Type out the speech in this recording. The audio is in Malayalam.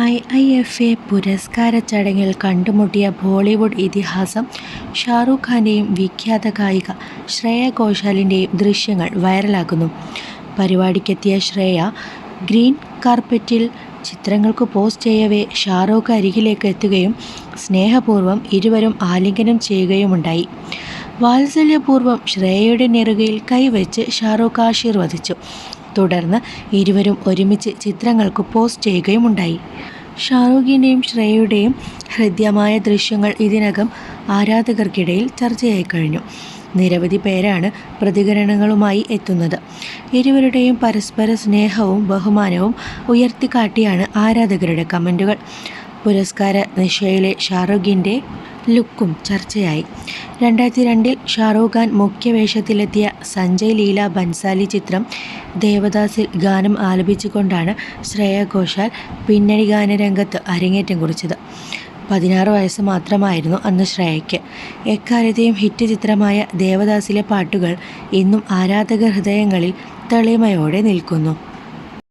IIFA പുരസ്കാര ചടങ്ങിൽ കണ്ടുമുട്ടിയ ബോളിവുഡ് ഇതിഹാസം ഷാറൂഖ് ഖാൻ്റെയും വിഖ്യാത ഗായിക ശ്രേയ ഘോഷാലിൻ്റെയും ദൃശ്യങ്ങൾ വൈറലാകുന്നു. പരിപാടിക്കെത്തിയ ശ്രേയ ഗ്രീൻ കാർപ്പറ്റിൽ ചിത്രങ്ങൾക്ക് പോസ്റ്റ് ചെയ്യവേ ഷാറൂഖ് അരികിലേക്ക് എത്തുകയും സ്നേഹപൂർവ്വം ഇരുവരും ആലിംഗനം ചെയ്യുകയുമുണ്ടായി. വാത്സല്യപൂർവ്വം ശ്രേയയുടെ നെറുകയിൽ കൈവച്ച് ഷാറൂഖ് ആശീർവദിച്ചു. തുടർന്ന് ഇരുവരും ഒരുമിച്ച് ചിത്രങ്ങൾക്ക് പോസ്റ്റ് ചെയ്യുകയുമുണ്ടായി. ഷാറൂഖിൻ്റെയും ശ്രേയയുടെയും ഹൃദ്യമായ ദൃശ്യങ്ങൾ ഇതിനകം ആരാധകർക്കിടയിൽ ചർച്ചയായി കഴിഞ്ഞു. നിരവധി പേരാണ് പ്രതികരണങ്ങളുമായി എത്തുന്നത്. ഇരുവരുടെയും പരസ്പര സ്നേഹവും ബഹുമാനവും ഉയർത്തിക്കാട്ടിയാണ് ആരാധകരുടെ കമൻറ്റുകൾ. പുരസ്കാര നിശയിലെ ഷാറൂഖിൻ്റെ ലുക്കും ചർച്ചയായി. 2002 ഷാറൂഖ് ഖാൻ മുഖ്യവേഷത്തിലെത്തിയ സഞ്ജയ് ലീല ബൻസാലി ചിത്രം ദേവദാസിൽ ഗാനം ആലപിച്ചുകൊണ്ടാണ് ശ്രേയ ഘോഷാൽ പിന്നണി ഗാനരംഗത്ത് അരങ്ങേറ്റം കുറിച്ചത്. 16 വയസ്സ് മാത്രമായിരുന്നു അന്ന് ശ്രേയയ്ക്ക്. എക്കാലത്തെയും ഹിറ്റ് ചിത്രമായ ദേവദാസിലെ പാട്ടുകൾ ഇന്നും ആരാധക ഹൃദയങ്ങളിൽ തെളിമയോടെ നിൽക്കുന്നു.